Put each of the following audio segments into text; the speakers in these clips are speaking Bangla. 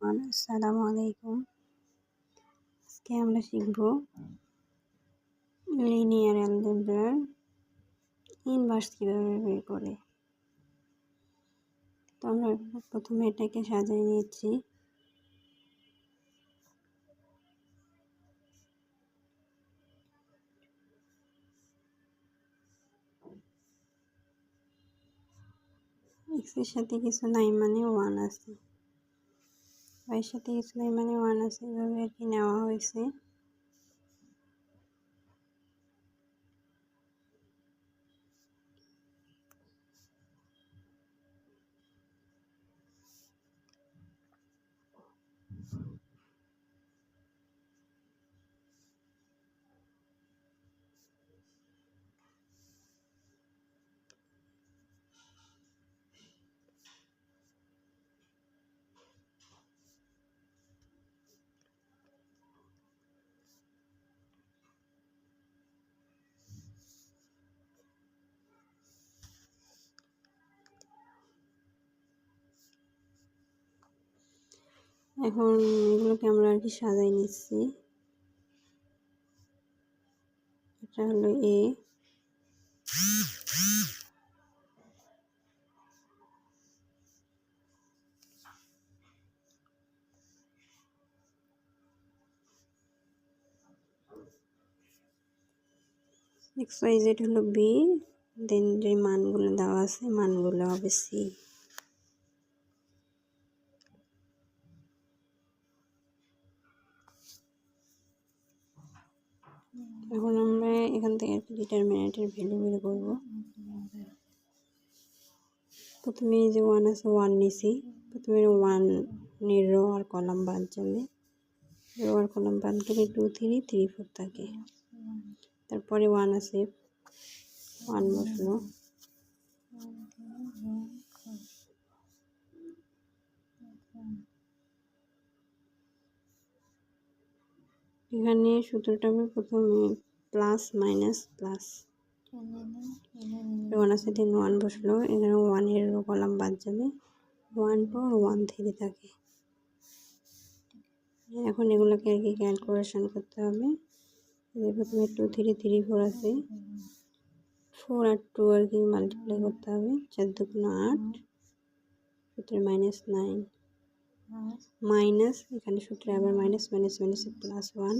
আসসালামু আলাইকুম। আজকে আমরা শিখব লিনিয়ার অ্যালজেব্রার ইনভার্স কিভাবে বের করে। তো আমরা প্রথমে এটাকে সাজিয়ে নিচ্ছি। এক্স এর সাথে কিছু নাই মানে 1 আছে, y এর সাথে কিছু নাই মানে 1 আছে, এভাবে আর কি নেওয়া হয়েছে। এখন এগুলোকে আমরা আর কি সাজাই নিচ্ছি। এটা হলো এ, এক্স ওয়াই জেড হলো বি, দেন যে মানগুলো দেওয়া আছে মানগুলো হবে সি। এখন আমরা এখান থেকে ডিটারমিনেন্টের ভ্যালু বের করব। প্রথমে যে 1 আছে 1 নিছি, প্রথমে 1 এর রো আর কলাম বাদ যাবে, রো আর কলাম বাদ গেলে 2 3 3 4 থাকে। তারপরে 1 আছে 1 বসলো, এখানে সূত্রটা আমি প্রথমে প্লাস মাইনাস প্লাস 1 আছে, দেন 1 বসলো, এখানে 1 এর রো কলাম বাদ যাবে, 1 2 1 3 থাকে। এখন এগুলোকে আর কি ক্যালকুলেশন করতে হবে। প্রথমে 2 3 3 4 আছে, 4 আর 2 আর কি মাল্টিপ্লাই করতে হবে, 4 2 8, সূত্রে -9 মাইনাস, এখানে সূত্রে আবার মাইনাস মাইনাস মাইনাসে প্লাস 1,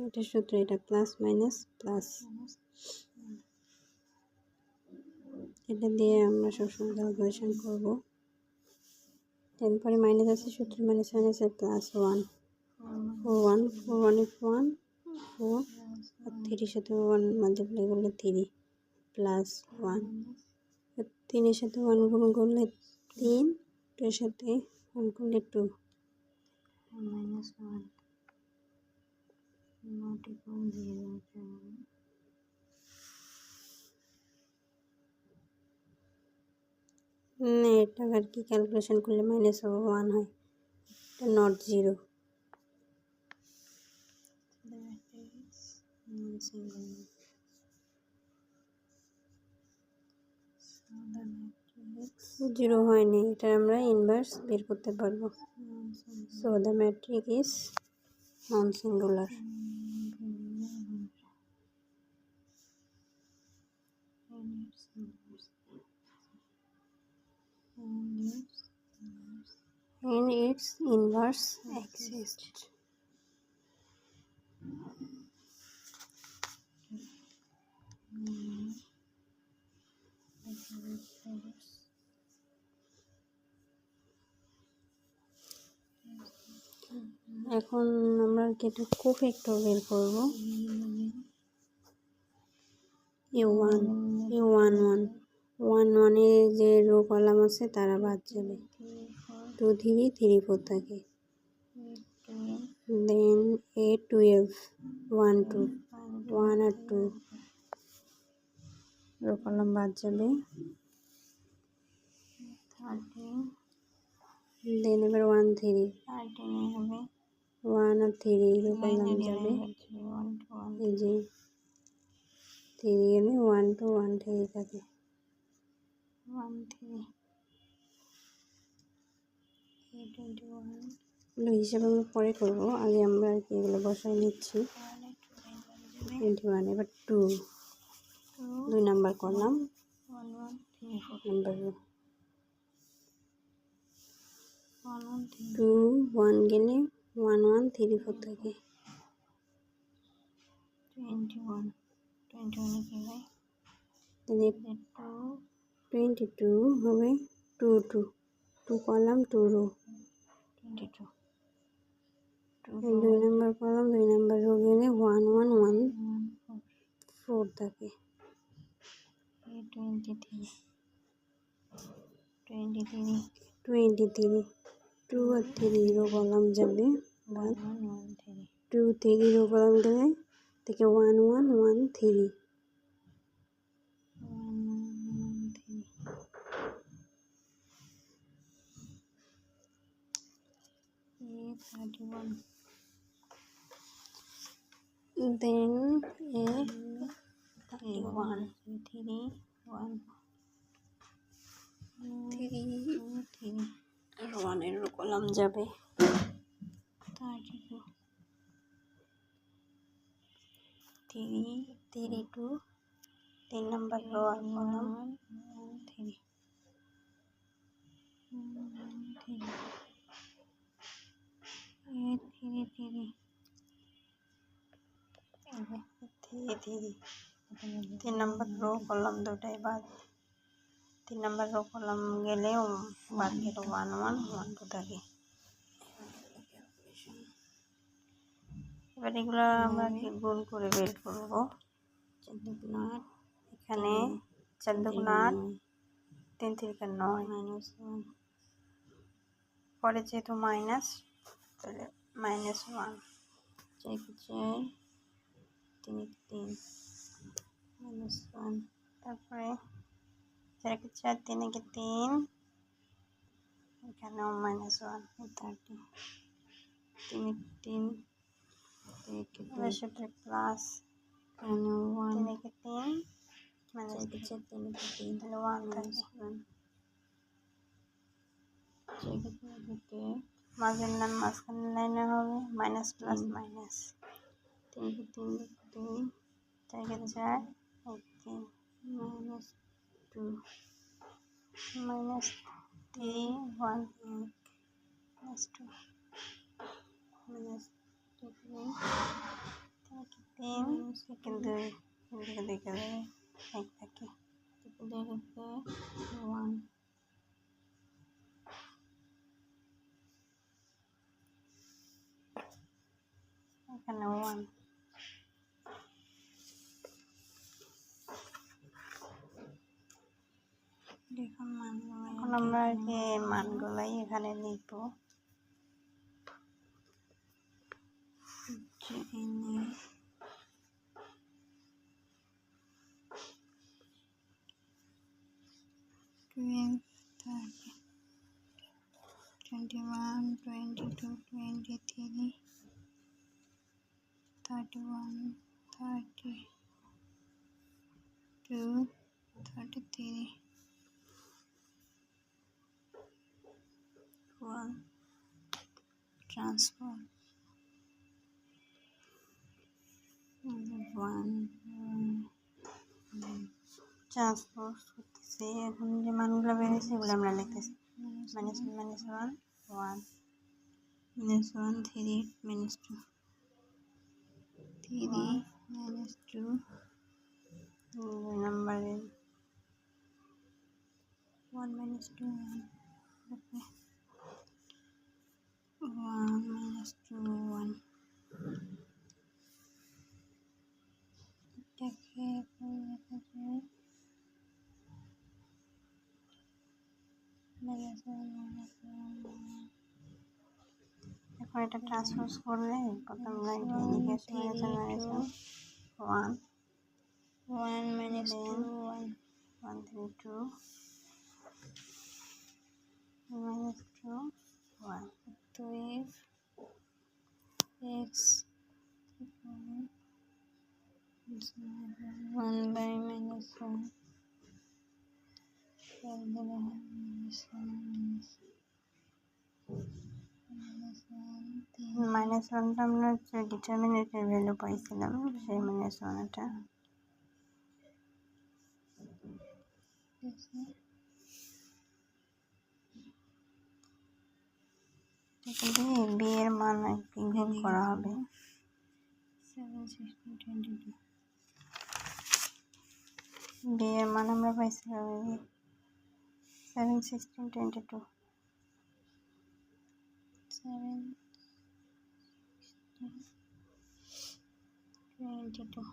এটা সূত্রে এটা প্লাস মাইনাস প্লাস, এটা দিয়ে আমরা সবসময় ক্যালকুলেশন করব। তারপরে মাইনাস আছে, সূত্রে মাইনাস মাইনাসে প্লাস 1, 4 1 4 1 1 4 আর 3 এর সাথে 1 মাল্টিপ্লাই করলে 3 প্লাস 1, 3 এর সাথে 1 গুণ করলে 3, 2 এর সাথে 1 করলে 2, -1 not equal 0। এটা আর কি ক্যালকুলেশন করলে -1 হয়, এটা নট 0। জিরো হয়নি, এটা আমরা ইনভার্স বের করতে পারবো। So the matric is non singular. And its inverse exists. এখন আমরা এটা কোফ্যাক্টর বের করব। a1 1 এ যে রো কলাম আছে তারা বাদ যাবে, 2 3 3 4 থাকে। দেন a12 1 2 1 আর 2 রো কলাম বাদ যাবে, দেন এবার 1 3 হবে, 1 আর 3 রো কলাম যাবে, এই যে 3 গেলে 1 2 1 3 থাকে, 1 3 এগুলো হিসাবে আমরা পরে করবো, আগে আমরা আর কি এগুলো বসাই নিচ্ছি। 21, এবার 2 নাম্বার করলাম, নাম্বার 2 1 গেলে 1 1 3 4 থাকে। 22 হবে 2 2 2 করলাম 2 রো, 2 নাম্বার করলাম, 2 নাম্বার রো গেলে 1 1 1 4 থাকে। 23 2 আর 3 রো কলাম যাবে, 2 3 রো কলাম গেলে থেকে 1 1 1 3। Then a 31 3 1 আর 1 এর কলাম যাবে 32 32 3 নাম্বার রো আর কলাম 3 3 নাম্বার রো কলাম দুটাই বাদ, 3 নাম্বার রো কলাম গেলেও বাদ গেল 1 1 1 2 থাকে। এবার এগুলো আমরা গুণ করে বের করবো। 4 2 8, এখানে 4 2 8 3 3 9 -1, পরে যেহেতু মাইনাস তাহলে -1, 4 4 3 3 -1, তারপরে 4 4 3 3, এখানেও -1 30 3 3 সাথে প্লাস এখানেও 1 3 4 4 3 3 তাহলে 1 থাকে। মাঝের লাইন মাঝখানের লাইনে হবে মাইনাস প্লাস মাইনাস, 3 3 3 4 4 3 -2 -3 1 -2 -3 সেকেন্ড 2 এদিকে দেখে দেবে 1 থাকে 1, এখানে 1। এখন আমরা যে মানগুলাই এখানে লিখব, এনে 12 30 21 22 23 31 32 33 1 ট্রান্সফার 1 ট্রান্সফার করতেছি। এখন যে মানগুলো বেরিয়েছে এগুলো আমরা লিখতেছি -1 -1 1 -1 3 -2 3 -2 2 নাম্বারে 1 -2 1 1 -2 1 এটাকে এখন এটা ট্রান্সপোজ করলে প্রথম লাইনটা লিখে আসে -1 1 -2 1 1 3 2 -2 1 তো if x 1 by -1 -1 -1টা আমরা যে ডিটারমিনেন্টের ভ্যালু পাইছিলাম সেই -1টা b এর মান একটি গুণ করা হবে। 7, 16, 22 b এর মান আমরা পাইছিলাম 7, 16, 22 7, 22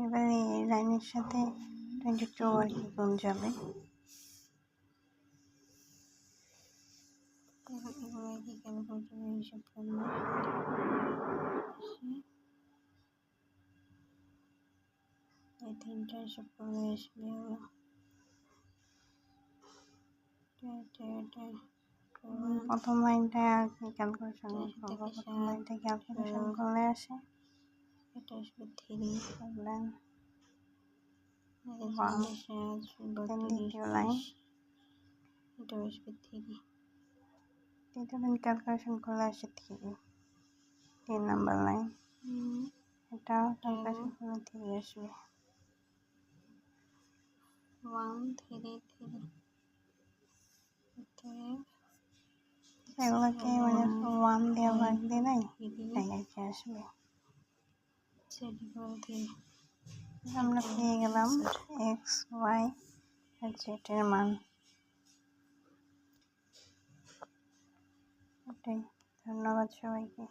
এবারে এই লাইনের সাথে 22 আর কি গুণ যাবে। এগুলো কি ক্যালকুলেটরে হিসাব করবো। এই তিনটা হিসাব করলে আসবে প্রথম লাইনটা আর কি ক্যালকুলেশন করবো। প্রথম লাইনটা ক্যালকুলেশন করলে আসে এটা আসবে 3 প্রবলেম দ্বিতীয় লাইন এটা আসবে 3 দ্বিতীয় লাইন ক্যালকুলেশন করলে আসে 3 নাম্বার লাইন এটা ক্যালকুলেশন করলে 3 আসবে 1 3 3 এগুলোকে মানে 1 দিয়ে ভাগ দিয়ে নাই তাই আর কি আসবে। আমরা পেয়ে গেলাম x y আর z এর মান। ওটাই, ধন্যবাদ সবাইকে।